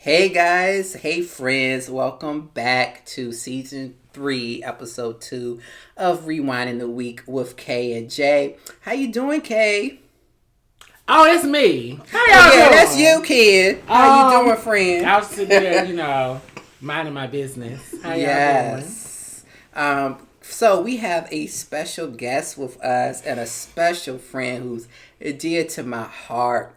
Hey guys, hey friends, welcome back to season 3, episode 2 of ReWine in the Week with Kay and Jay. How you doing, Kay? Oh, it's me. How y'all doing? That's you, kid. How you doing, friend? I was sitting there, minding my business. How y'all doing? So we have a special guest with us and a special friend who's dear to my heart.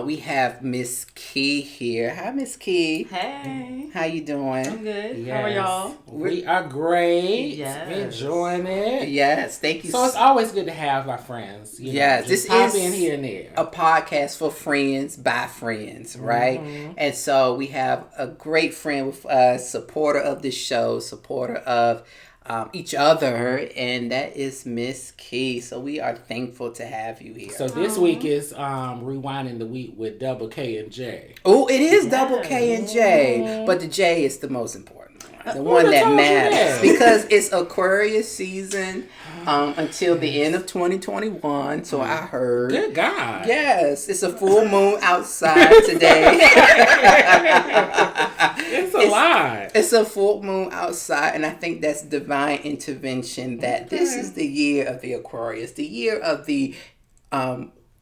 We have MS Kee here. Hi, MS Kee. Hey. How you doing? I'm good. Yes. How are y'all? We are great. Yes. We're enjoying it. Yes, thank you. So it's always good to have our friends. This pop is in here and there. A podcast for friends by friends, right? Mm-hmm. And so we have a great friend with us, supporter of the show, supporter of each other, and that is MS Kee. So we are thankful to have you here. So this week is Rewinding the Week with Double K and J. Oh, it is Double K and J, but the J is the most important one, the one that matters, because it's Aquarius season until the end of 2021. So I heard. Good God. Yes, it's a full moon outside today. It's a lot. It's a full moon outside, and I think that's divine intervention that this is the year of the Aquarius, the year of the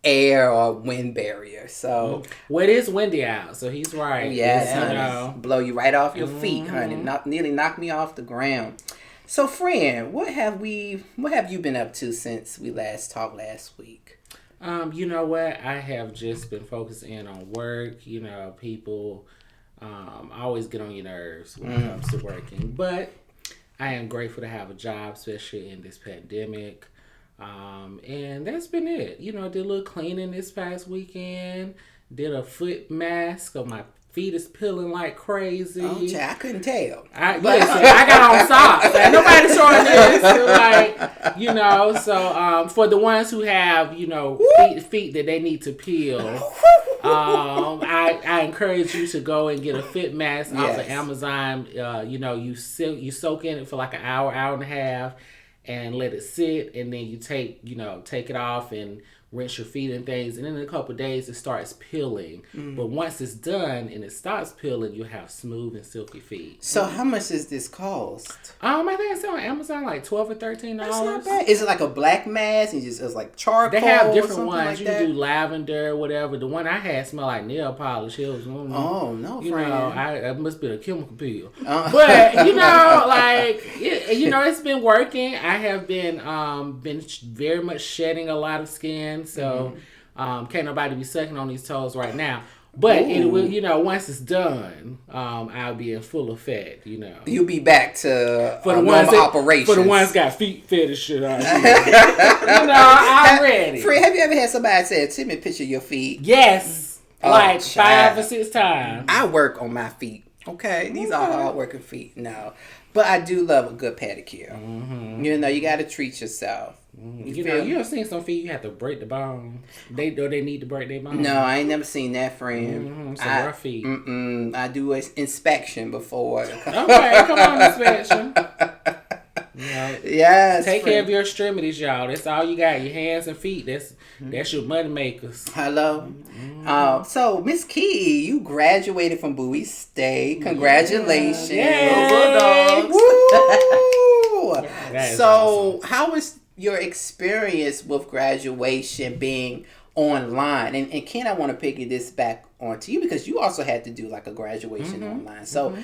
air or wind barrier. So it is windy out, so he's right. Yes, honey. Blow you right off your feet, honey. Nearly knock me off the ground. So, friend, what have you been up to since we last talked last week? You know what? I have just been focusing on work. People always get on your nerves when it comes to working. But I am grateful to have a job, especially in this pandemic. And that's been it. Did a little cleaning this past weekend. Did a foot mask on my feet is peeling like crazy. Oh, I couldn't tell. I got on socks. Like, nobody showing this. So for the ones who have, feet that they need to peel, I encourage you to go and get a foot mask off of Amazon. You soak in it for like an hour and a half, and let it sit, and then you take it off and rinse your feet and things, and in a couple of days it starts peeling. But once it's done and it stops peeling, you have smooth and silky feet. So how much does this cost? I think it's on Amazon like $12 or $13. That's not bad. Is it like a black mask and it's like charcoal? They have different ones. Like you can do lavender, whatever. The one I had smelled like nail polish. It was it must be a chemical peel. But it's been working. I have been very much shedding a lot of skin. So can't nobody be sucking on these toes right now. But it will, once it's done, I'll be in full effect, You'll be back to for the ones operations. For the ones got feet fetish shit on. I'm ready. Free, have you ever had somebody say, "Send me a picture of your feet"? Yes. 5 or 6 times. I work on my feet. Okay? These are hard working feet. No. But I do love a good pedicure. Mm-hmm. You got to treat yourself. You ever seen some feet you have to break the bone? They need to break their bone. No, I ain't never seen that, friend. Some rough feet. I do an inspection before. Okay, come on, inspection. Yes. Take care of your extremities, y'all. That's all you got. Your hands and feet. That's your money makers. Hello. So, MS Kee, you graduated from Bowie State. Congratulations. Yay. Woo! So, awesome. How was your experience with graduation being online? And Ken, I want to pick this back onto you because you also had to do like a graduation online. So,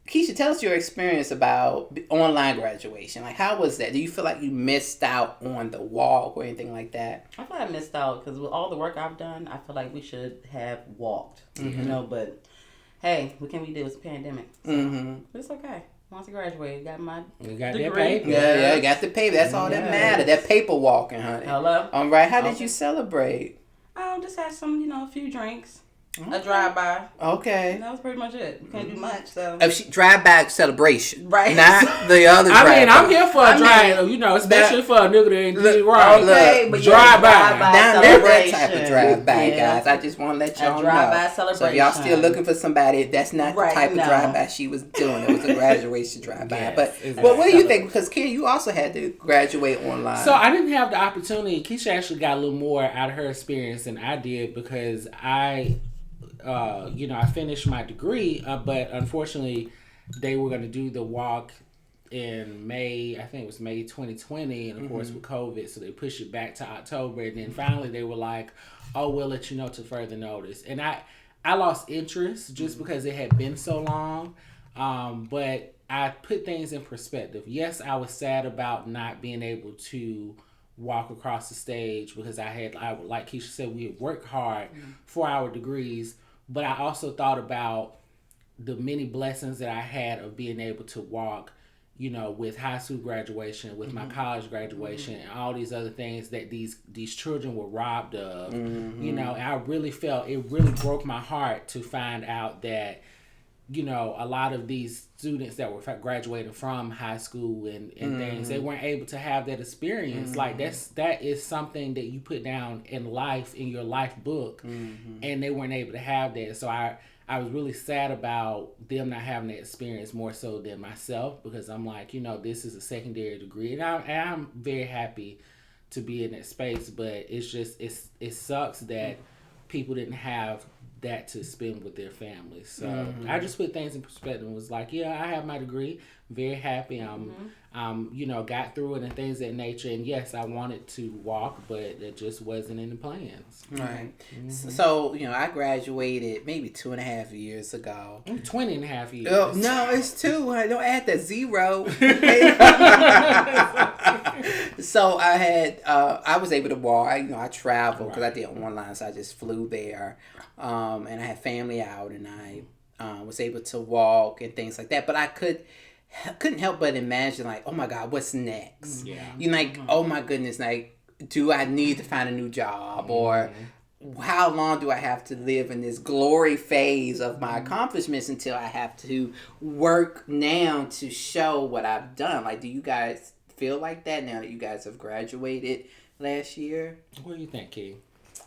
Keisha, tell us your experience about online graduation. Like, how was that? Do you feel like you missed out on the walk or anything like that? I feel like I missed out because with all the work I've done, I feel like we should have walked. But hey, what can we do? It's a pandemic. So but it's okay. Once I graduated, got my degree. That paper. Yeah, got the paper. That's all that matters. That paper walking, honey. Hello. All right. How did you celebrate? Just had some, a few drinks. A drive-by. Okay. That was pretty much it. We can't do much, so. Drive-by celebration. Right. Not the other drive-by. I'm here for a drive, especially for a nigga that ain't do right. Okay, but drive-by. That type of drive-by, guys. I just want to let y'all know. Drive-by celebration. So if y'all still looking for somebody, that's not the type of drive-by she was doing. It was a graduation drive-by. Yes, but exactly. Well, what do you think? Because, Ken, you also had to graduate online. So I didn't have the opportunity. Keisha actually got a little more out of her experience than I did because I I finished my degree, but unfortunately, they were going to do the walk in May. I think it was May 2020, and of course with COVID, so they pushed it back to October, and then finally they were like, "Oh, we'll let you know to further notice." And I lost interest just because it had been so long, but I put things in perspective. Yes, I was sad about not being able to walk across the stage because like Keisha said, we had worked hard for our degrees, but I also thought about the many blessings that I had of being able to walk, with high school graduation, with my college graduation, and all these other things that these children were robbed of. I really felt, it really broke my heart to find out that, a lot of these students that were graduating from high school and things, they weren't able to have that experience. Like that is something that you put down in life, in your life book, and they weren't able to have that. So I was really sad about them not having that experience more so than myself, because I'm like, this is a secondary degree, and I'm very happy to be in that space, but it's just, it sucks that people didn't have that to spend with their families. So I just put things in perspective and was like, yeah, I have my degree, very happy. Got through it and things of that nature. And yes, I wanted to walk, but it just wasn't in the plans. Right. So, I graduated maybe 2.5 years ago. 20.5 years. Oh, no, it's 2. Don't add the 0. So I was able to walk. I traveled because I did online, so I just flew there. And I had family out, and I was able to walk and things like that. But I couldn't help but imagine, like, oh my God, what's next? Yeah. Oh my goodness, like, do I need to find a new job, or how long do I have to live in this glory phase of my accomplishments until I have to work now to show what I've done? Like, do you guys feel like that now that you guys have graduated last year? What do you think, Key?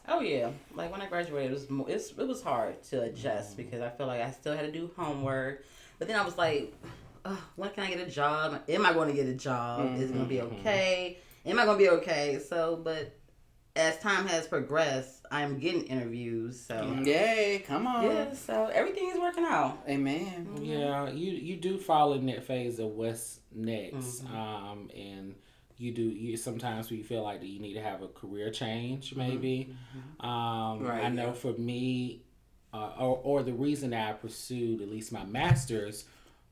Oh yeah, like when I graduated, it was hard to adjust because I feel like I still had to do homework, but then I was like, when can I get a job? Am I going to get a job? Is it going to be okay? Am I going to be okay? So, but as time has progressed, I'm getting interviews. So yay, come on. Yeah, so everything is working out. Amen. Yeah, you do fall in that phase of what's next, and you sometimes you feel like that you need to have a career change, maybe. Right, I know for me, or the reason that I pursued at least my master's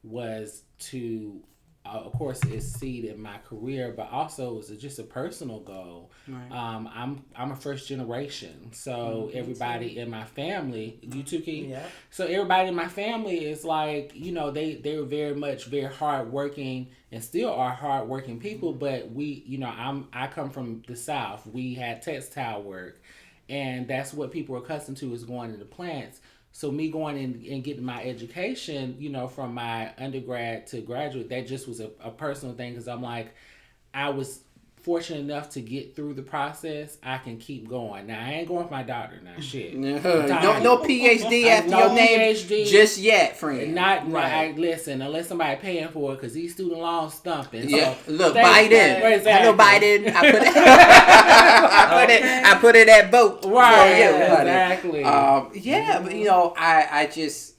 was to, of course, exceed in my career, but also it was just a personal goal. Right. I'm a first generation, so everybody in my family, you too, Key? Yeah. So everybody in my family is like, they were very hardworking and still are hardworking people, but I come from the South. We had textile work, and that's what people are accustomed to, is going into plants. So me going in and getting my education, from my undergrad to graduate, that just was a personal thing, because I'm like, I was fortunate enough to get through the process. I can keep going. Now, I ain't going for my doctor now, shit. No PhD after your name PhD, just yet, friend. Not right. Listen, unless somebody paying for it, because these student loans stumping. Yeah, so look, Biden. Exactly. Hello, Biden. I put it at vote. Right, yeah, exactly. But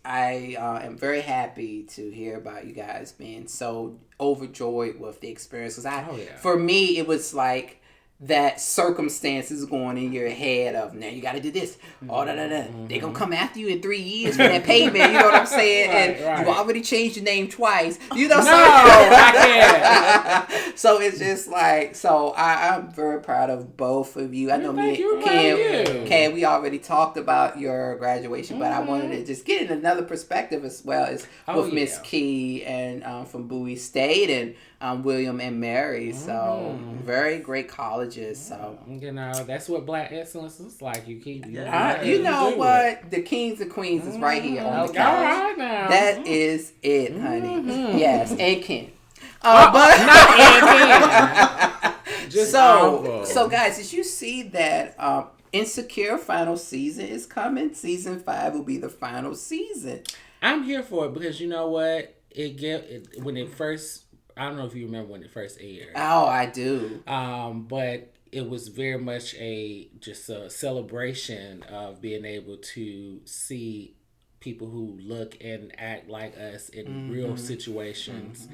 I am very happy to hear about you guys being so overjoyed with the experience. Because for me, it was like that circumstances going in your head of, now you got to do this. They're going to come after you in 3 years for that payment. You know what I'm saying? You already changed your name twice. You know what I'm saying? I can't. So it's just like, I'm very proud of both of you. I know me and Cam, we already talked about your graduation, but I wanted to just get in another perspective as well as with Miss Kee and from Bowie State and William and Mary. So very great colleges. So that's what Black excellence is like. You keep you know what? The kings and queens is right here on the couch. All right now. That is it, honey. Yes, and Ken. But not and Ken. So guys, did you see that Insecure final season is coming? Season 5 will be the final season. I'm here for it because you know what? When it first, I don't know if you remember when it first aired. Oh, I do. But it was very much just a celebration of being able to see people who look and act like us in real situations.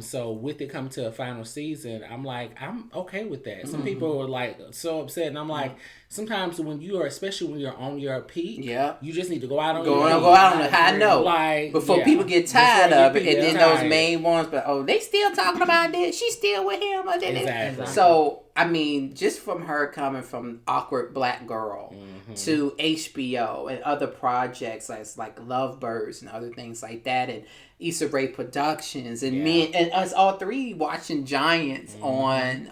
So with it coming to a final season, I'm like, I'm okay with that. Some people are like so upset, and I'm like, sometimes when you are, especially when you're on your peak, you just need to go out on your peak. Go out on a high note, like before people get tired of it, and then those main ones. But they still talking about this. She's still with him. Exactly. So I mean, just from her coming from awkward black girl to HBO and other projects like Lovebirds and other things like that, and Issa Rae Productions, and me and us all three watching Giants on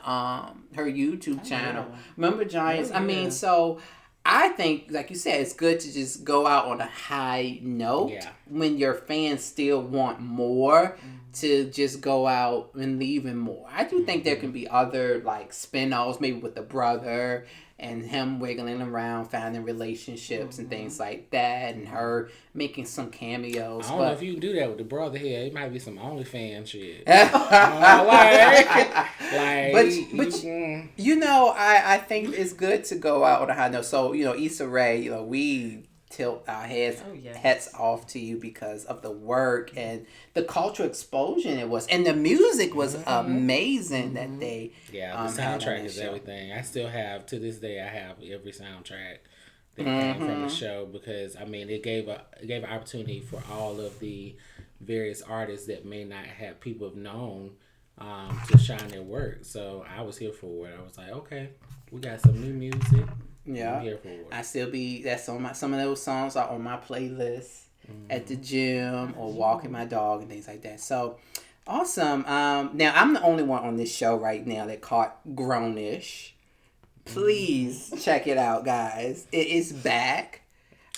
her YouTube channel. Remember Giants? I mean, so I think, like you said, it's good to just go out on a high note when your fans still want more. To just go out and leave him more. I do think there can be other like spin-offs, maybe with the brother and him wiggling around, finding relationships and things like that, and her making some cameos. I don't know if you can do that with the brother here. It might be some OnlyFans shit. But you know, I think it's good to go out on a high note. So, you know, Issa Rae, you know, we tilt our hats off to you because of the work and the cultural explosion it was, and the music was amazing that they the soundtrack is everything. I still have, to this day, I have every soundtrack that came from the show, because I mean it gave an opportunity for all of the various artists that may not have people have known to shine their work. So I was here for it. I was like, okay, we got some new music. Yeah, I'm here for it. I still that's on my, some of those songs are on my playlist at the gym or walking my dog and things like that. So awesome. Now I'm the only one on this show right now that caught Grownish. Please check it out, guys. It is back.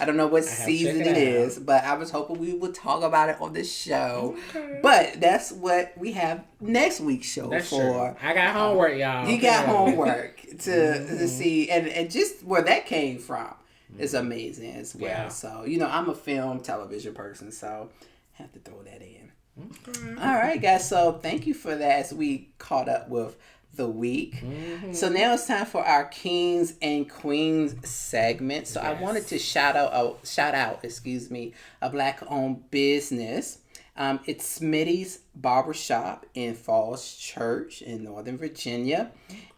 I don't know what season it is, but I was hoping we would talk about it on this show. Okay. But that's what we have next week's show for. True. I got homework, y'all. You got homework to see, and just where that came from is amazing as well. Yeah. So, you know, I'm a film, television person, so I have to throw that in. Okay. All right, guys. So thank you for that as we caught up with the week. So now it's time for our Kings and Queens segment. So I wanted to shout out a Black-owned business. It's Smitty's Barbershop in Falls Church in Northern Virginia.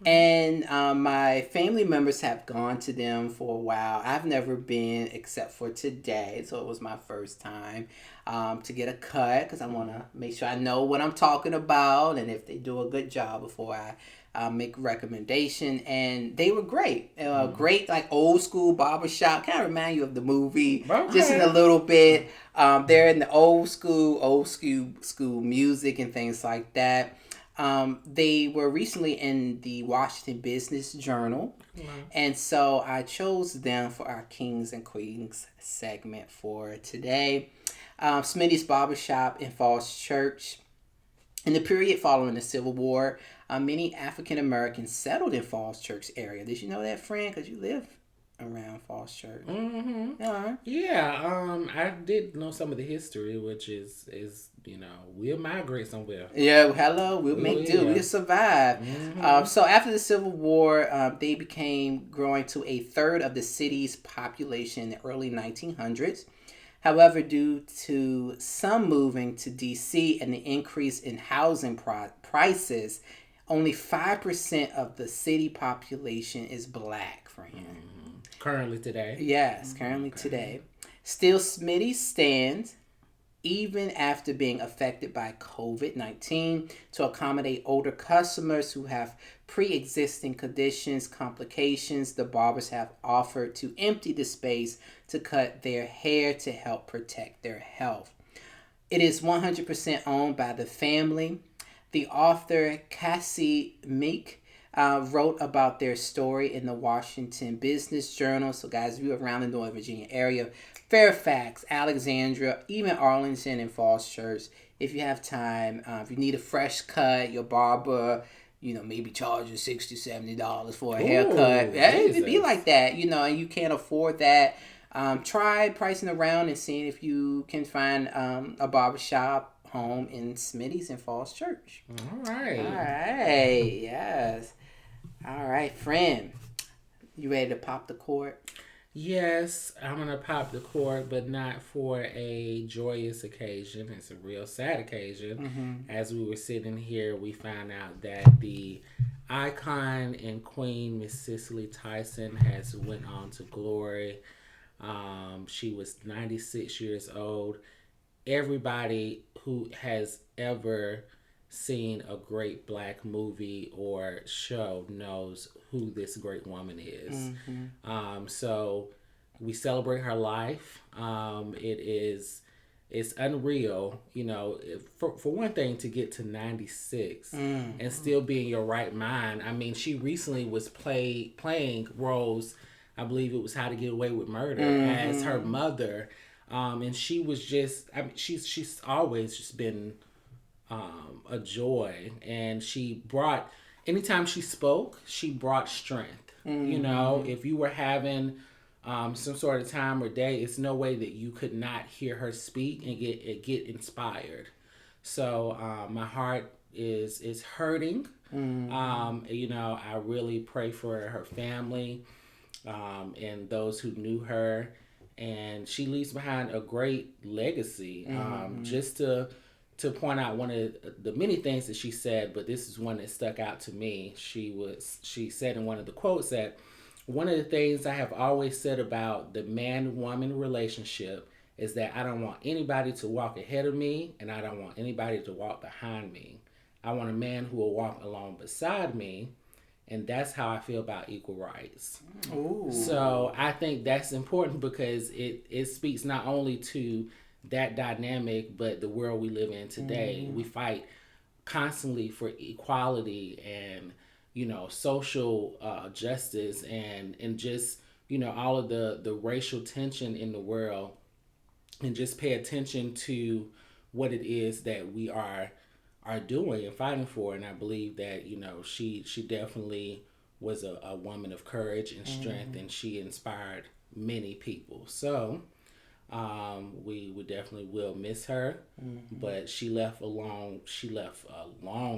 And my family members have gone to them for a while. I've never been except for today, so it was my first time to get a cut, because I want to make sure I know what I'm talking about and if they do a good job before I make a recommendation. And they were great. Great, like old school barbershop. Kind of remind you of the movie, just in a little bit. They're in the old school music and things like that. They were recently in the Washington Business Journal. And so I chose them for our Kings and Queens segment for today. Smitty's Barbershop in Falls Church. In the period following the Civil War, many African Americans settled in Falls Church area. Did you know that, Friend? Because you live around Falls Church. Yeah, I did know some of the history, which is you know, we'll migrate somewhere. Yeah, hello, we'll make do. We'll survive. So after the Civil War, they became growing to a third of the city's population in the early 1900s. However, due to some moving to D.C. and the increase in housing prices, only 5% of the city population is Black, friend. Currently today? Yes, currently today. Still, Smitty stands, even after being affected by COVID-19, to accommodate older customers who have pre-existing conditions, complications. The barbers have offered to empty the space to cut their hair to help protect their health. It is 100% owned by the family. The author Cassie Meek wrote about their story in the Washington Business Journal. So guys, if you're around the Northern Virginia area, Fairfax, Alexandria, even Arlington and Falls Church, if you have time, if you need a fresh cut, your barber, you know, maybe charge you $60, $70 for a haircut. It'd be like that, you know, and you can't afford that. Try pricing around and seeing if you can find a barbershop home in Smitty's in Falls Church. All right. Yes. All right, friend. You ready to pop the cork? Yes, I'm going to pop the cork, but not for a joyous occasion. It's a real sad occasion. As we were sitting here, we found out that the icon and queen, Miss Cicely Tyson, has went on to glory. She was 96 years old. Everybody who has ever seen a great black movie or show knows who this great woman is. So we celebrate her life. It's unreal, for one thing, to get to 96 and still be in your right mind. I mean, she recently was playing roles. I believe it was How to Get Away with Murder as her mother. And she was just, she's always just been a joy. And she brought, anytime she spoke, she brought strength. If you were having some sort of time or day, it's no way that you could not hear her speak and get inspired. So my heart is hurting. I really pray for her family and those who knew her. And she leaves behind a great legacy. Just to point out one of the many things that she said, but this is one that stuck out to me. She said in one of the quotes that one of the things I have always said about the man-woman relationship is that I don't want anybody to walk ahead of me, and I don't want anybody to walk behind me. I want a man who will walk along beside me. And that's how I feel about equal rights. Ooh. So I think that's important because it speaks not only to that dynamic, but the world we live in today. We fight constantly for equality and, social justice and just, all of the racial tension in the world, and just pay attention to what it is that we are doing and fighting for. And I believe that she definitely was a woman of courage and strength, and she inspired many people. So we definitely will miss her, but she left a long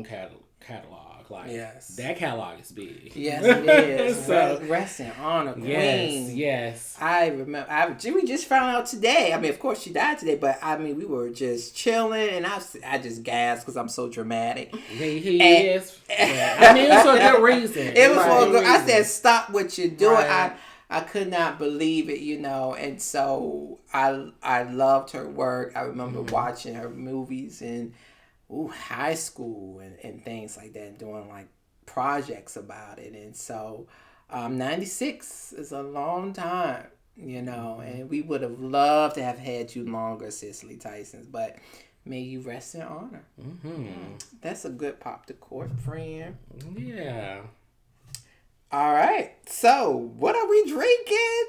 catalog. Like, yes, that catalog is big. Yes, it is. So, rest in honor, queen. Yes. I remember. We just found out today. I mean, of course, she died today, but I mean, we were just chilling, and I just gasped because I'm so dramatic. He is. Yeah. I mean, it was for a good reason. It was for a good. I said, "Stop what you're doing." Right. I could not believe it, and so I loved her work. I remember watching her movies in high school and things like that, doing like projects about it. And so 96 is a long time, and we would have loved to have had you longer, Cicely Tyson, but may you rest in honor. That's a good pop to court, friend. Yeah. All right. So, what are we drinking?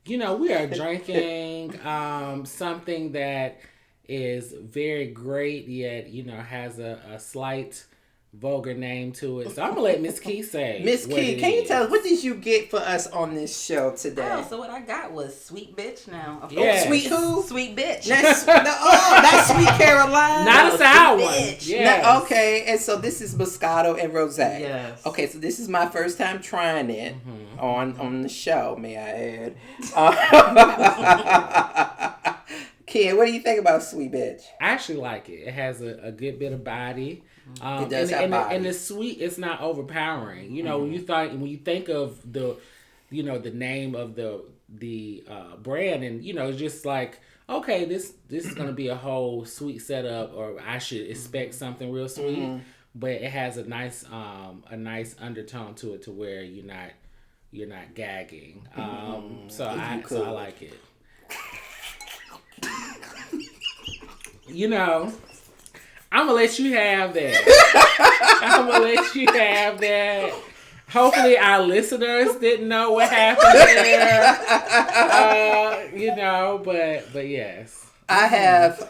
We are drinking something that is very great, yet, has a slight vulgar name to it. So I'm going to let Miss Kee say. Miss Kee, can you tell us, what did you get for us on this show today? Oh, so what I got was Sweet Bitch now. Yes. Sweet who? Sweet Bitch. That's Sweet Caroline. Not a sour one. Yes. Okay, and so this is Moscato and Rosé. Yes. Okay, so this is my first time trying it on the show, may I add. Kid, what do you think about Sweet Bitch? I actually like it. It has a good bit of body. It does have body. And it's sweet. It's not overpowering. When you think of the name of the brand, and it's just like, okay, this is gonna be a whole sweet setup, or I should expect something real sweet. But it has a nice undertone to it, to where you're not gagging. So I like it. I'm gonna let you have that. Hopefully our listeners didn't know what happened there. But yes. I have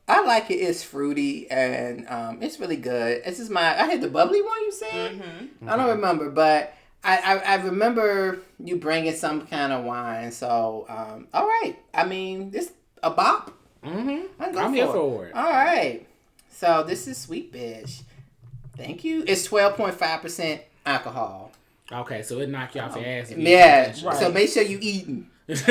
I like it. It's fruity and it's really good. I had the bubbly one you said? I don't remember, but I remember you bringing some kind of wine. So all right. I mean, this a bop. I'm here for it. All right. So this is Sweet Bitch. Thank you. It's 12.5% alcohol. Okay, so it knock you off your ass. Yeah, Right. so make sure you eating. Right.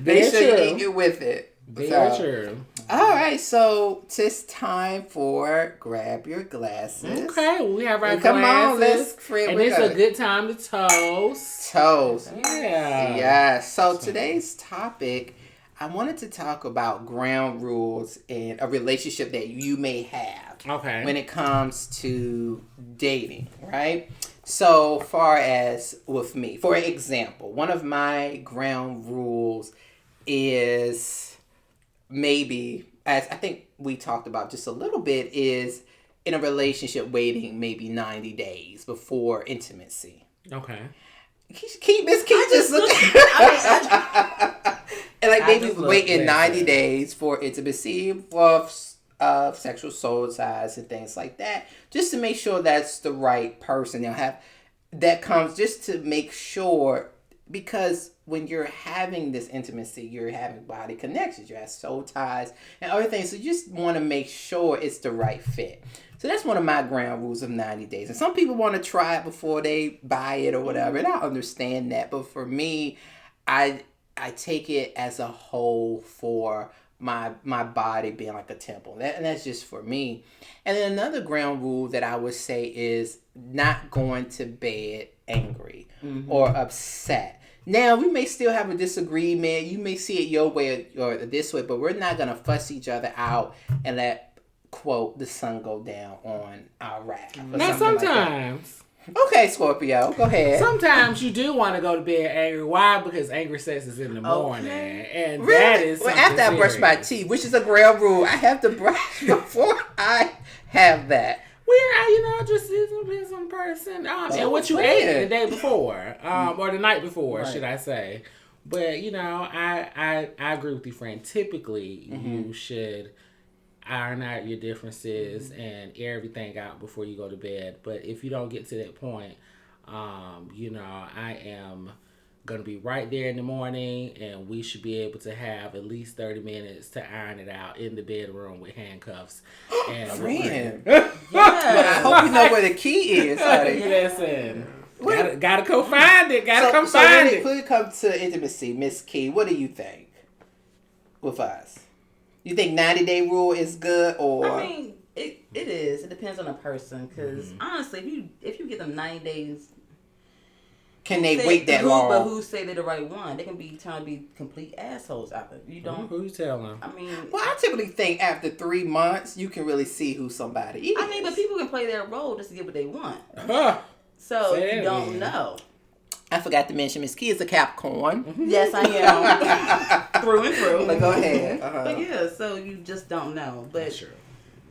Make sure you eat it with it. Very true. All right, so it's time for grab your glasses. Okay, well, we have our Come on, glasses. let's and it's a good time to toast. Toast. Yeah. Yes. So today's topic, I wanted to talk about ground rules in a relationship that you may have. Okay. When it comes to dating, right? So far as with me, for example, one of my ground rules is maybe, as I think we talked about just a little bit, is in a relationship waiting maybe 90 days before intimacy. Okay. Keep Miss Kee just looking. And like maybe waiting 90 days for intimacy, of sexual soul size and things like that, just to make sure that's the right person. That comes just to make sure, because when you're having this intimacy, you're having body connections, you have soul ties and other things. So you just want to make sure it's the right fit. So that's one of my ground rules of 90 days. And some people want to try it before they buy it or whatever, and I understand that. But for me, I take it as a whole for my body being like a temple. And that's just for me. And then another ground rule that I would say is not going to bed angry or upset. Now, we may still have a disagreement. You may see it your way or this way, but we're not going to fuss each other out and let, quote, the sun go down on our wrath. Now, sometimes. Okay, Scorpio, go ahead. Sometimes you do want to go to bed angry. Why? Because angry sex is in the morning. And really? That is well, after I brush my teeth, which is a ground rule, I have to brush before I have that. Just depends on the person. And what you ate the day before, or the night before, should I say. But, I agree with you, friend. Typically, you should iron out your differences and air everything out before you go to bed. But if you don't get to that point, I am going to be right there in the morning, and we should be able to have at least 30 minutes to iron it out in the bedroom with handcuffs. And Friend. Well, I hope you know where the key is, honey. Listen. Gotta go find it. Come find it. When it comes to intimacy, Miss Kee, what do you think with us? You think 90-day rule is good, or? I mean, it is. It depends on the person, because honestly, if you get them 90 days, can they wait that long? But who say they're the right one? They can be trying to be complete assholes after. You don't. Who you telling? I mean, well, I typically think after 3 months you can really see who somebody is. I mean, but people can play their role just to get what they want. So you don't know. I forgot to mention Miss Kee is a Capricorn. Yes, I am. Through and through. But go ahead. But yeah, so you just don't know. But sure.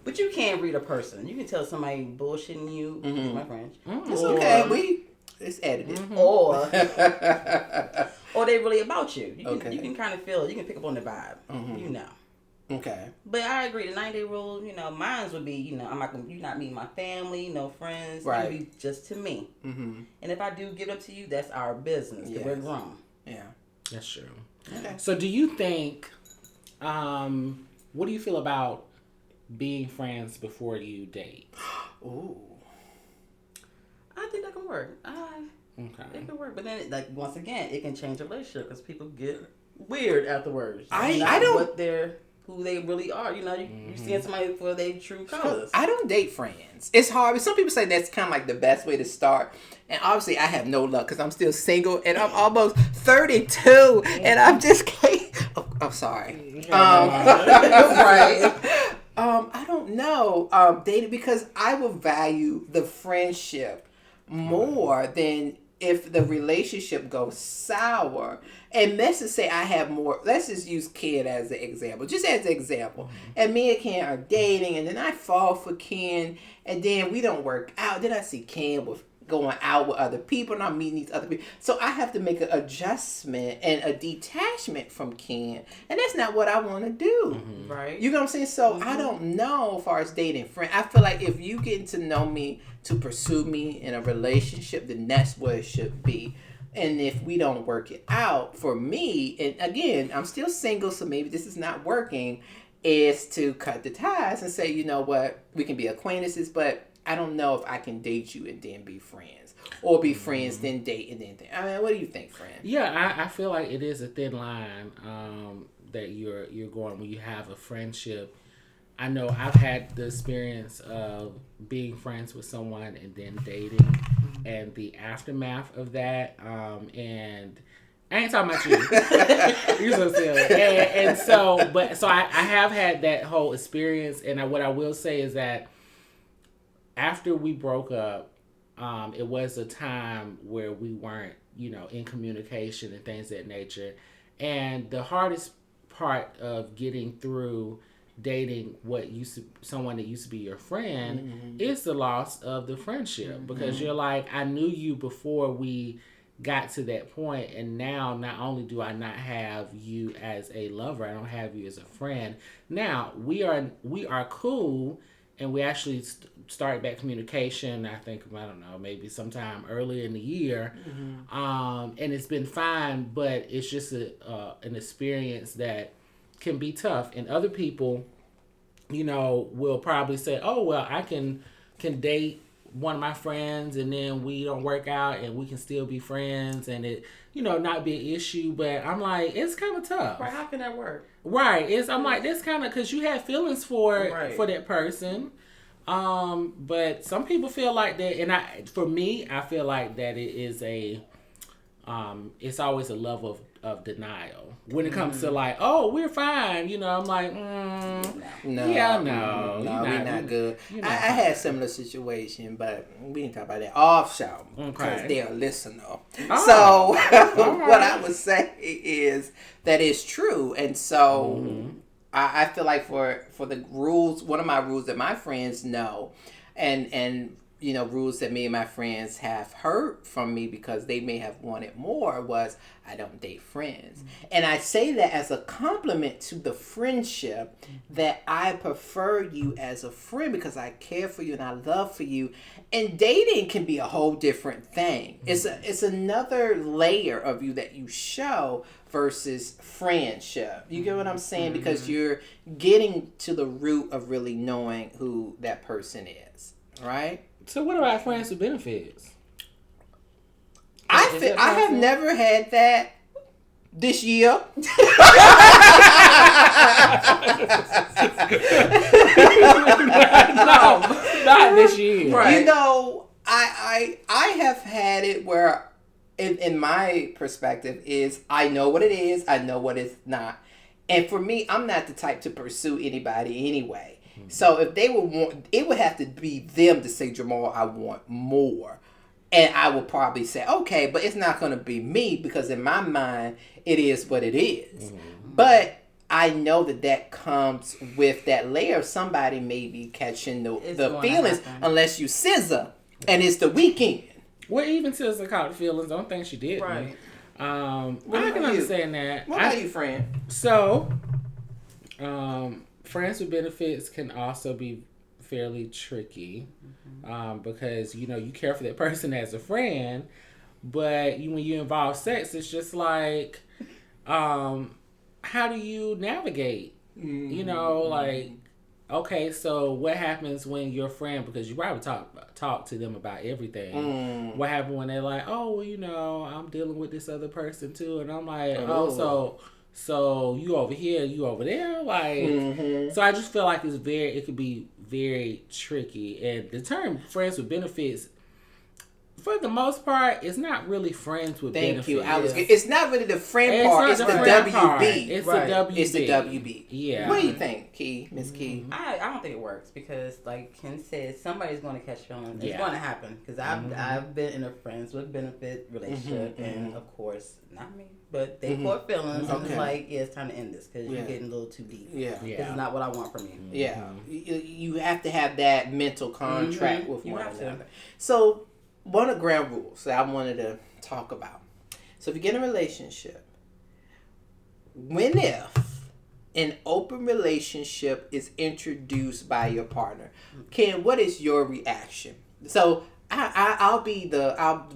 But you can't read a person. You can tell somebody bullshitting you. My French. It's okay. It's edited. Or they really about you. You can kind of feel. You can pick up on the vibe. You know. Okay. But I agree. The 90-day rule. Mine would be. You're not meeting my family, no friends. Right. It'd be just to me. And if I do give it up to you, that's our business. Yes. We're grown. Yeah. That's true. Okay. So do you think? What do you feel about being friends before you date? Ooh. I think that can work. Okay. It can work, but then once again, it can change a relationship because people get weird afterwards. I don't. Who they really are. You seeing somebody for their true colors. I don't date friends. It's hard. But some people say that's kind of like the best way to start. And obviously, I have no luck because I'm still single and I'm almost 32, and I'm just can't. Oh, I'm sorry. Right. I don't know. Dating, because I will value the friendship more than if the relationship goes sour. And let's just say I have more. Let's just use Ken as an example. Just as an example. And me and Ken are dating, and then I fall for Ken, and then we don't work out. Then I see Ken going out with other people, and I'm meeting these other people. So I have to make an adjustment and a detachment from Ken. And that's not what I want to do. Right. You know what I'm saying? So I don't know as far as dating friends. I feel like if you getting to know me to pursue me in a relationship, then that's what it should be. And if we don't work it out, for me, and again, I'm still single, so maybe this is not working, is to cut the ties and say, you know what, we can be acquaintances, but I don't know if I can date you and then be friends, or be friends then date and then. I mean, what do you think, friend? Yeah, I feel like it is a thin line that you're going when you have a friendship. I know I've had the experience of being friends with someone and then dating, and the aftermath of that. And I ain't talking about you. You're so silly. And so I have had that whole experience. And what I will say is that after we broke up, it was a time where we weren't, in communication and things of that nature. And the hardest part of getting through dating someone that used to be your friend is the loss of the friendship, because you're like, I knew you before we got to that point, and now not only do I not have you as a lover, I don't have you as a friend. Now we are cool, and we actually started back communication. I think, I don't know, maybe sometime earlier in the year, and it's been fine. But it's just an experience that can be tough, and other people, will probably say, "Oh well, I can date one of my friends, and then we don't work out, and we can still be friends, and it, not be an issue." But I'm like, it's kind of tough. Right? How can that work? Right? I'm like, that's kind of because you have feelings for that person. But some people feel like that, and for me, I feel like that it is it's always a level of denial when it comes to like, oh, we're fine. I'm like, no, we're not good. I had a similar situation, but we didn't talk about that off show because they're a listener. So what I would say is that it's true, and so I feel like for the rules, one of my rules that my friends know, and rules that me and my friends have heard from me because they may have wanted more, was I don't date friends. And I say that as a compliment to the friendship, that I prefer you as a friend because I care for you and I love for you. And dating can be a whole different thing. It's another layer of you that you show versus friendship. You get what I'm saying? Because you're getting to the root of really knowing who that person is, right? So what about friends with benefits? I have never had that this year. No, not this year. Right. I have had it where, in my perspective, is I know what it is, I know what it's not. And for me, I'm not the type to pursue anybody anyway. So if they would want, it would have to be them to say, Jamal, I want more. And I will probably say, okay, but it's not going to be me, because in my mind, it is what it is. But I know that comes with that layer of somebody maybe catching the feelings, unless you scissor and it's the weekend. Well, even SZA caught the feelings. Don't think she did. Right. I can understand that. What about you, friend? So, friends with benefits can also be fairly tricky, because you care for that person as a friend, but when you involve sex, it's just like, how do you navigate? Like, okay, so what happens when your friend, because you probably talk to them about everything. What happened when they're like, oh, well, I'm dealing with this other person too, and I'm like, so you over here, you over there, like. So I just feel like it could be very tricky, and the term friends with benefits, for the most part, it's not really friends with benefits. Thank you. It's not really the friend part. It's the WB. It's the WB. It's the WB. Yeah. What do you think, Key, Miss Key? I don't think it works, because, like Ken said, somebody's going to catch feelings. It's going to happen, because I've been in a friends with benefit relationship, and of course, not me, but they caught feelings. I'm just like, it's time to end this, because you're getting a little too deep. Yeah. This is not what I want from you. Yeah. You have to have that mental contract with one another. So, one of the ground rules that I wanted to talk about. So if you get in a relationship, if an open relationship is introduced by your partner, Ken, what is your reaction? So I'll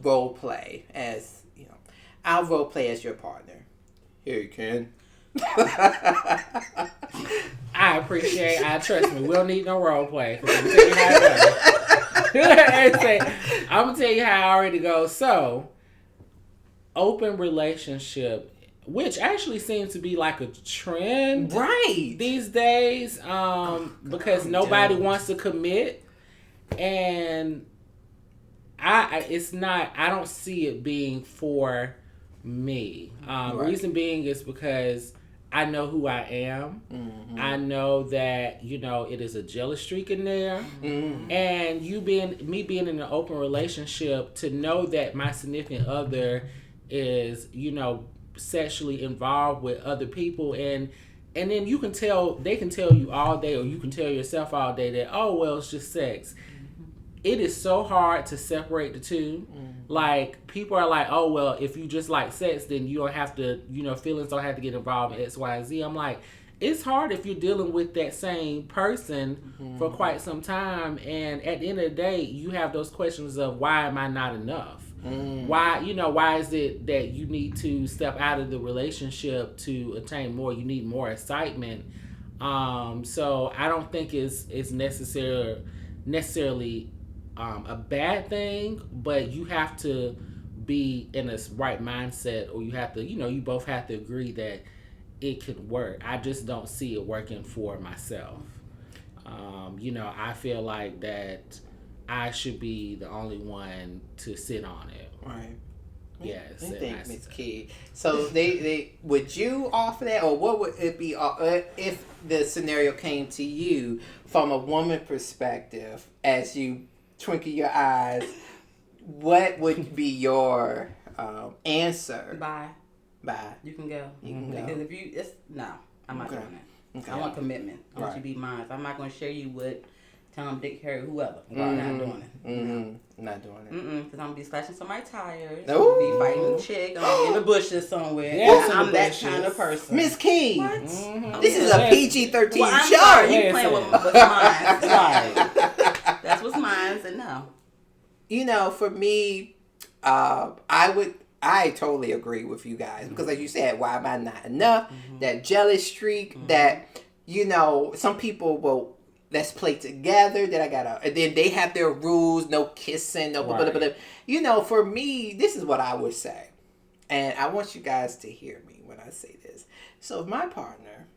role play as your partner. Here, Ken. I trust me. We don't need no role play. I'm telling you how it goes. I'm gonna tell you how I already go. So, open relationship, which actually seems to be like a trend right these days, because nobody wants to commit, and I don't see it being for me. Reason being is because I know who I am. Mm-hmm. I know that, it is a jealous streak in there. Mm-hmm. And me being in an open relationship, to know that my significant other is, sexually involved with other people, and then they can tell you all day, or you can tell yourself all day that, oh, well, it's just sex. It is so hard to separate the two. Mm-hmm. Like, people are like, oh, well, if you just like sex, then you don't have to, feelings don't have to get involved in X, Y, and Z. I'm like, it's hard if you're dealing with that same person for quite some time. And at the end of the day, you have those questions of, why am I not enough? Why is it that you need to step out of the relationship to attain more? You need more excitement. So I don't think it's necessarily a bad thing, but you have to be in a right mindset, or you have to, you both have to agree that it could work. I just don't see it working for myself. I feel like that I should be the only one to sit on it. Right. Yes. I think MS Kee. So they would you offer that, or what would it be if the scenario came to you from a woman perspective? As you twinkle your eyes, what would be your answer? Bye. You can go. Because if I'm not doing it. Okay. I want commitment. I want you to be mine. I'm not going to share you with Tom, Dick, Harry, whoever. I'm not doing it. Mm-hmm. Not doing it. Because I'm going to be slashing somebody's tires. Ooh. I'm going to be fighting a chick. I'm going to be in the bushes somewhere. Yeah, I'm that kind of person. MS Kee. What? Mm-hmm. This is a PG-13 show. I'm sorry. You playing with what's mine. Right. That's what's mine. And no. For me, I totally agree with you guys. Because like you said, why am I not enough? Mm-hmm. That jealous streak, that, some people will, let's play together, that I gotta, and then they have their rules, no kissing, no blah, blah, blah, blah. For me, this is what I would say. And I want you guys to hear me when I say this. So if my partner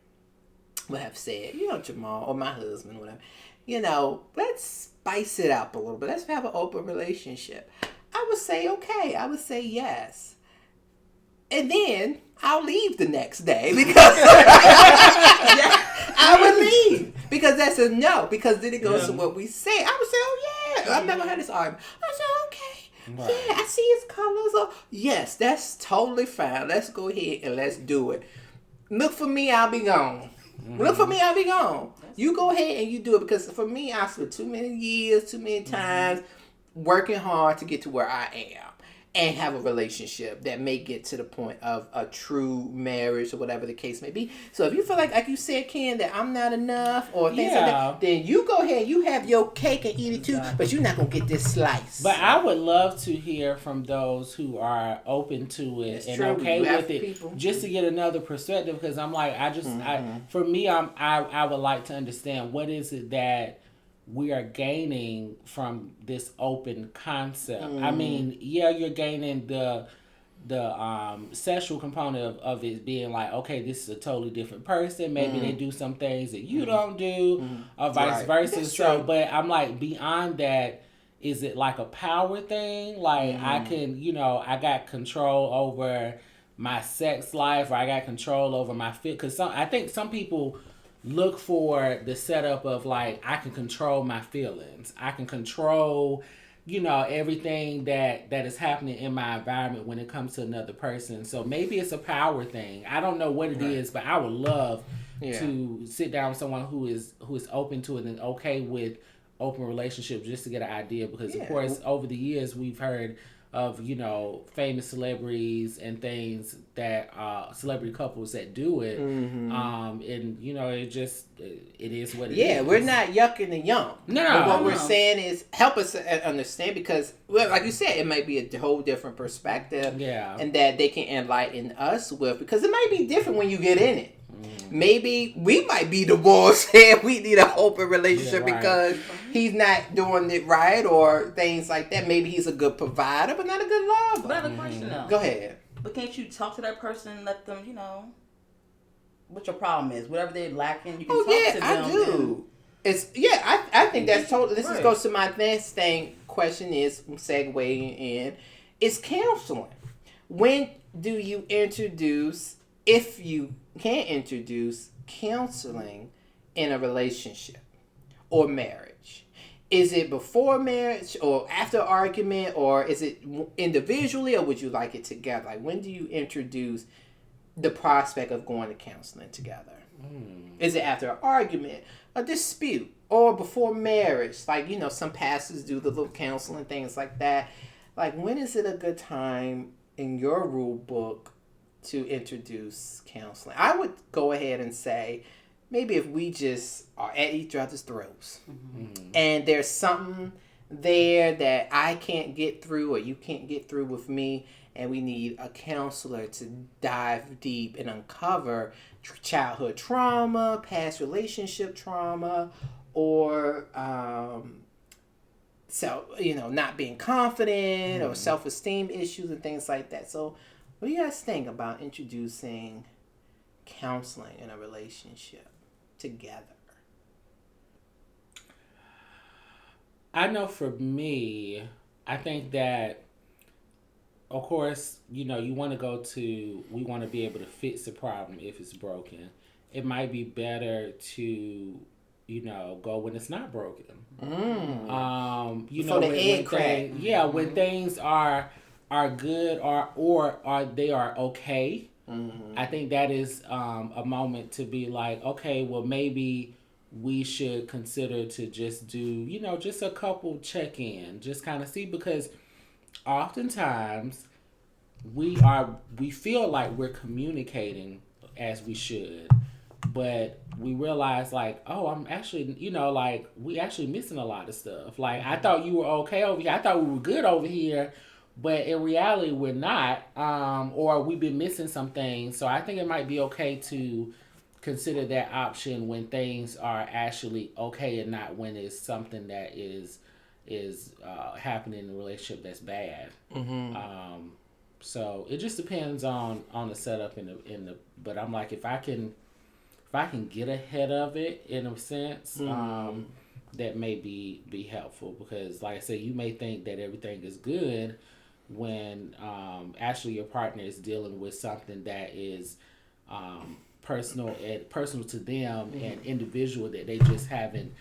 would have said, Jamal, or my husband, whatever, let's spice it up a little bit. Let's have an open relationship. I would say, okay. I would say yes. And then I'll leave the next day because I would leave. Because that's a no. Because then it goes to what we say. I would say, oh, yeah. I've never had this argument. I said, okay. Right. Yeah, I see his colors. Oh, yes, that's totally fine. Let's go ahead and let's do it. Look for me, I'll be gone. Mm-hmm. Look for me, I'll be gone. You go ahead and you do it. Because for me, I spent too many years, too many times working hard to get to where I am. And have a relationship that may get to the point of a true marriage or whatever the case may be. So if you feel like you said, Ken, that I'm not enough or things like that, then you go ahead, you have your cake and eat it too, but you're not going to get this slice. But I would love to hear from those who are open to it and okay with it, people. Just to get another perspective, because I'm like, for me, I would like to understand what is it that we are gaining from this open concept. I mean, you're gaining the sexual component of it being like, okay, this is a totally different person. Maybe they do some things that you don't do, or vice versa. So, but I'm like, beyond that, is it like a power thing? Like I can, I got control over my sex life, or I got control over my fit. Because I think some people look for the setup of like, I can control my feelings. I can control, everything that is happening in my environment when it comes to another person. So maybe it's a power thing. I don't know what it is, but I would love to sit down with someone who is open to it and okay with open relationships, just to get an idea. Because of course, over the years, we've heard of, famous celebrities and things that celebrity couples that do it. And it is what it is. Yeah, we're not yucking the yum. No. But what we're saying is help us understand, because, well, like you said, it might be a whole different perspective. Yeah. And that they can enlighten us with, because it might be different when you get in it. Maybe we might be the ones saying we need an open relationship Yeah, right. because he's not doing it right or things like that. Maybe he's a good provider, but not a good lover. But I have a question though. Go ahead. But can't you talk to that person and let them, what your problem is? Whatever they're lacking, you can talk to them. I do. I think that's totally. This Right. goes to my next thing. Question is segueing in. Is counseling. When do you introduce, if you can introduce counseling in a relationship or marriage? Is it before marriage or after argument, or is it individually, or would you like it together? Like, when do you introduce the prospect of going to counseling together? Is it after an argument, a dispute, or before marriage? Like, some pastors do the little counseling, things like that. Like, when is it a good time in your rule book to introduce counseling? I would go ahead and say, maybe if we just are at each other's throats and there's something there that I can't get through or you can't get through with me, and we need a counselor to dive deep and uncover childhood trauma, past relationship trauma, or not being confident or self-esteem issues and things like that. So what do you guys think about introducing counseling in a relationship together? I know for me, I think that, of course, we want to be able to fix the problem if it's broken. It might be better to, go when it's not broken. So the egg crack. When things are good or they are okay. I think that is a moment to be like, okay, well, maybe we should consider to just do, just a couple check-in, just kind of see, because oftentimes we feel like we're communicating as we should, but we realize like, oh, I'm actually, we actually missing a lot of stuff. Like, I thought you were okay over here. I thought we were good over here, but in reality we're not, or we've been missing some things. So I think it might be okay to consider that option when things are actually okay and not when it's something that is happening in a relationship that's bad. So it just depends on the setup but I'm like, if I can get ahead of it in a sense, that may be helpful, because like I said, you may think that everything is good when actually your partner is dealing with something that is personal to them and individual, that they just haven't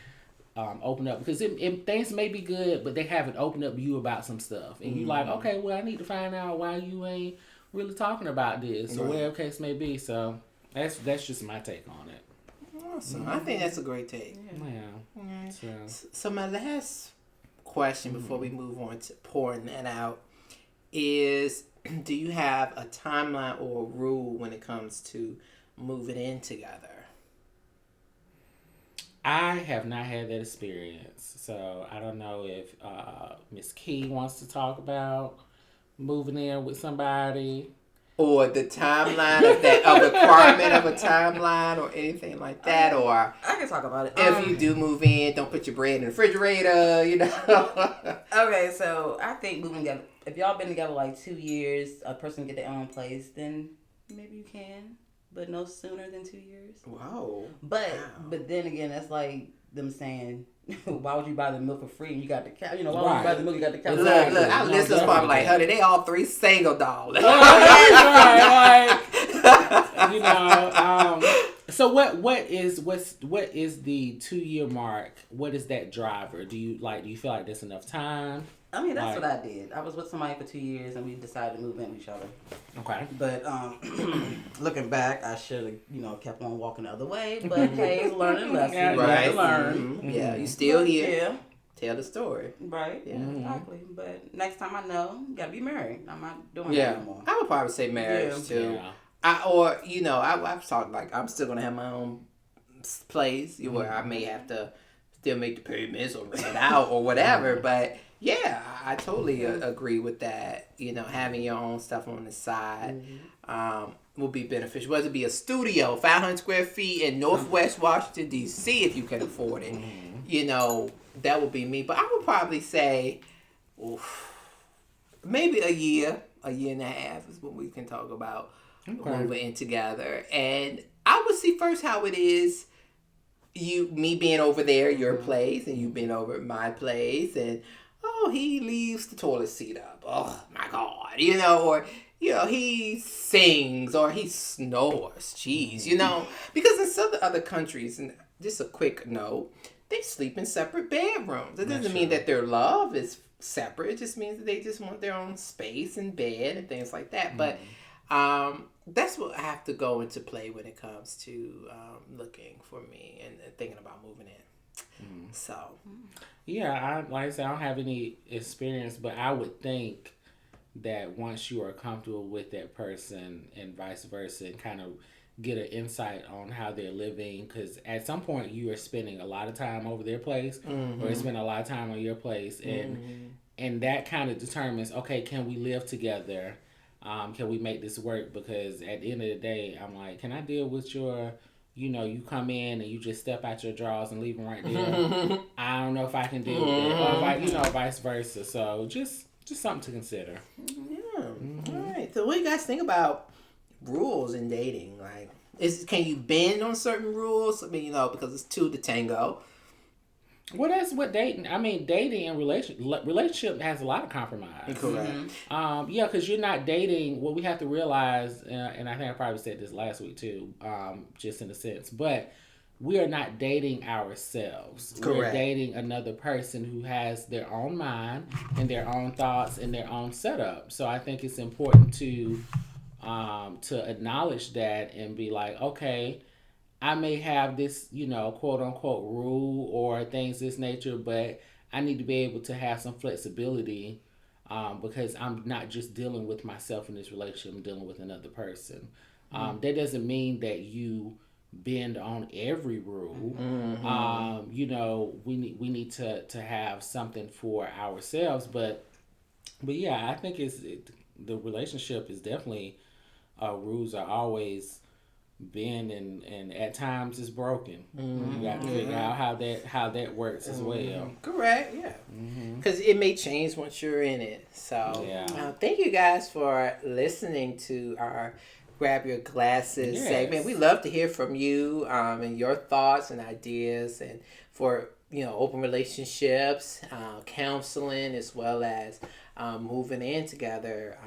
opened up, because things may be good, but they haven't opened up to you about some stuff, and you like, okay, well, I need to find out why you ain't really talking about this, or whatever case may be. So that's just my take on it. Awesome. I think that's a great take. So my last question before we move on to pouring that out is, do you have a timeline or a rule when it comes to moving in together? I have not had that experience, so I don't know if MS Kee wants to talk about moving in with somebody, or the timeline of that, a requirement of a timeline or anything like that, or I can talk about it. If you do move in, don't put your bread in the refrigerator, Okay, so I think moving together, if y'all been together like 2 years, a person get their own place, then maybe you can. But no sooner than 2 years. Wow. But then again, that's like them saying, why would you buy the milk for free and you got the cow? Why would you buy the milk, you got the cow? Look, our listeners probably like, honey, they all three single dollars. So what is the 2 year mark? What is that driver? Do you feel like there's enough time? I mean, that's what I did. I was with somebody for 2 years and we decided to move in with each other. Okay. But looking back, I should have, kept on walking the other way. But hey, it's a learning lesson. Yeah, you right. have to learn. Mm-hmm. Yeah, you still here. Yeah. Tell the story. Right. Yeah. Exactly. But next time I know, you gotta be married. I'm not doing that anymore. I would probably say marriage too. Yeah. I've talked like I'm still gonna have my own place where I may have to still make the payments or rent it out or whatever. But Yeah, I totally agree with that. You know, having your own stuff on the side will be beneficial. Whether it be a studio, 500 square feet in Northwest Washington, D.C., if you can afford it, you know, that would be me. But I would probably say maybe a year and a half is what we can talk about moving in together. And I would see first how it is. Me being over there, your place, and you being over at my place, and he leaves the toilet seat up. Oh my God, you know, or he sings or he snores. Jeez, you know, because in some other countries, and just a quick note, they sleep in separate bedrooms. It doesn't mean that their love is separate. It just means that they just want their own space and bed and things like that. But that's what I have to go into play when it comes to looking for me and thinking about moving in. So, yeah, like I said, I don't have any experience, but I would think that once you are comfortable with that person and vice versa, and kind of get an insight on how they're living, because at some point you are spending a lot of time over their place, or spend a lot of time on your place, and that kind of determines, okay, can we live together? Can we make this work? Because at the end of the day, I'm like, can I deal with your, you come in and you just step out your drawers and leave them right there? I don't know if I can deal with that. Or vice versa. So just something to consider. Yeah. All right. So what do you guys think about rules in dating? Like, can you bend on certain rules? I mean, because it's two to tango. Well, that's what dating. I mean, dating and relationship has a lot of compromise. Correct. Yeah, because you're not dating. What we have to realize, and I think I probably said this last week too, just in a sense, but we are not dating ourselves. Correct. We're dating another person who has their own mind and their own thoughts and their own setup. So I think it's important to acknowledge that and be like, okay, I may have this, quote unquote rule or things this nature, but I need to be able to have some flexibility because I'm not just dealing with myself in this relationship, I'm dealing with another person. That doesn't mean that you bend on every rule. We need to have something for ourselves, but yeah, I think the relationship is definitely rules are always been and at times it's broken. You got to figure out how that works as well. Correct, yeah. Because it may change once you're in it. So thank you guys for listening to our Grab Your Glasses segment. We love to hear from you and your thoughts and ideas, and for open relationships, counseling, as well as moving in together.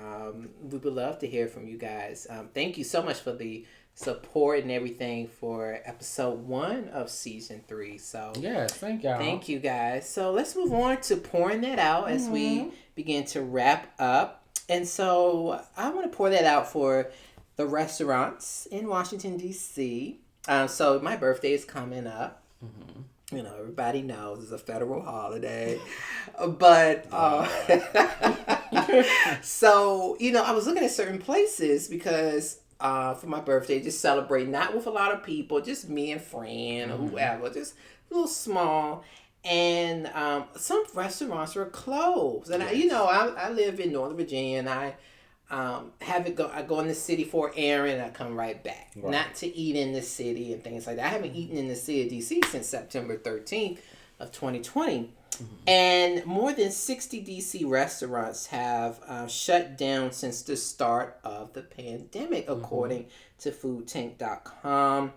We would love to hear from you guys. Thank you so much for the support and everything for episode 1 of season 3. So yes, thank y'all. Thank you guys. So let's move on to pouring that out as we begin to wrap up. And so I want to pour that out for the restaurants in Washington, D.C. So my birthday is coming up. Everybody knows it's a federal holiday. But so I was looking at certain places because for my birthday, just celebrate, not with a lot of people, just me and friend or whoever, just a little small. And some restaurants were closed. And I live in Northern Virginia, and I I go in the city for an errand and I come right back. Right. Not to eat in the city and things like that. I haven't eaten in the city of D.C. since September 13th of 2020. Mm-hmm. And more than 60 D.C. restaurants have shut down since the start of the pandemic, according to foodtank.com.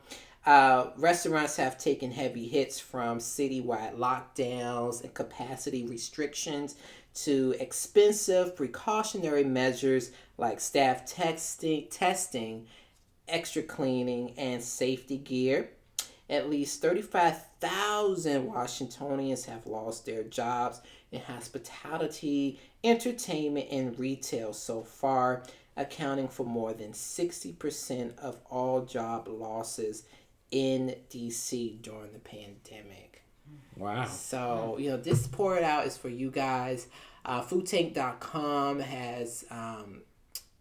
Restaurants have taken heavy hits from citywide lockdowns and capacity restrictions to expensive precautionary measures like staff testing, extra cleaning, and safety gear. At least 35,000 Washingtonians have lost their jobs in hospitality, entertainment, and retail so far, accounting for more than 60% of all job losses in DC during the pandemic. Wow. So, this Pour It Out is for you guys. Foodtank.com has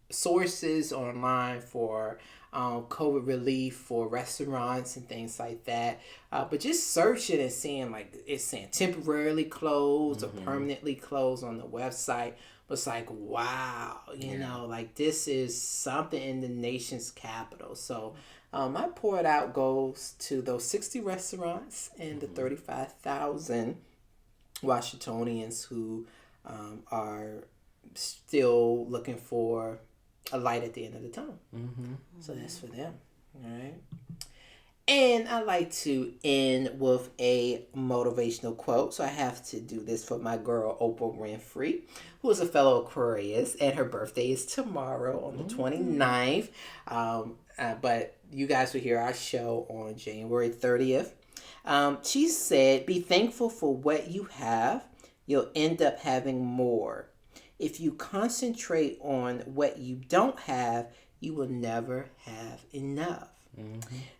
sources online for COVID relief for restaurants and things like that. But just searching and seeing, like, it's saying temporarily closed or permanently closed on the website. But it's like, wow, you know, like, this is something in the nation's capital. So my pour out goes to those 60 restaurants and the 35,000 Washingtonians who are still looking for a light at the end of the tunnel. So that's for them. All right. And I like to end with a motivational quote. So I have to do this for my girl, Oprah Winfrey, who is a fellow Aquarius, and her birthday is tomorrow on the 29th. But you guys will hear our show on January 30th. She said, be thankful for what you have. You'll end up having more. If you concentrate on what you don't have, you will never have enough.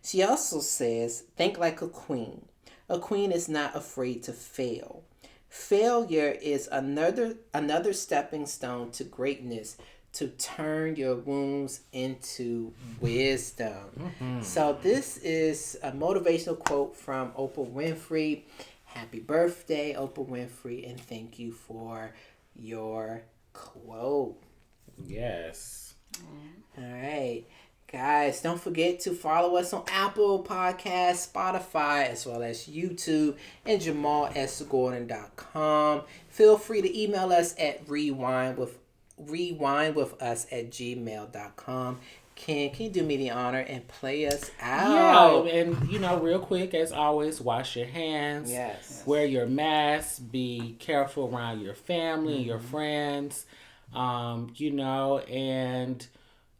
She also says, think like a queen. A queen is not afraid to fail. Failure is another stepping stone to greatness, to turn your wounds into wisdom. So this is a motivational quote from Oprah Winfrey. Happy birthday, Oprah Winfrey, and thank you for your quote. Yes. All right. Guys, don't forget to follow us on Apple Podcasts, Spotify, as well as YouTube, and JamalSGordon.com. Feel free to email us at rewinewithus@gmail.com. Can you do me the honor and play us out? Yeah, and real quick, as always, wash your hands. Yes. Wear your mask. Be careful around your family and your friends. And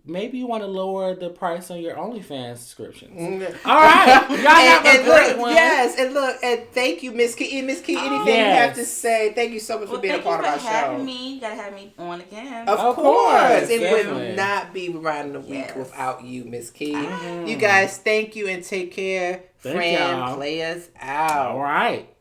maybe you want to lower the price on your OnlyFans subscriptions. All right. Y'all have a great one. Yes, and look, and thank you, Miss Kee. Miss Kee, anything you have to say? Thank you so much for being a part of our show. Having me. You got to have me on again. Of course. It definitely would not be Riding the Week without you, Miss Kee. You guys, thank you and take care. Thank Friend, y'all. play us out. All right.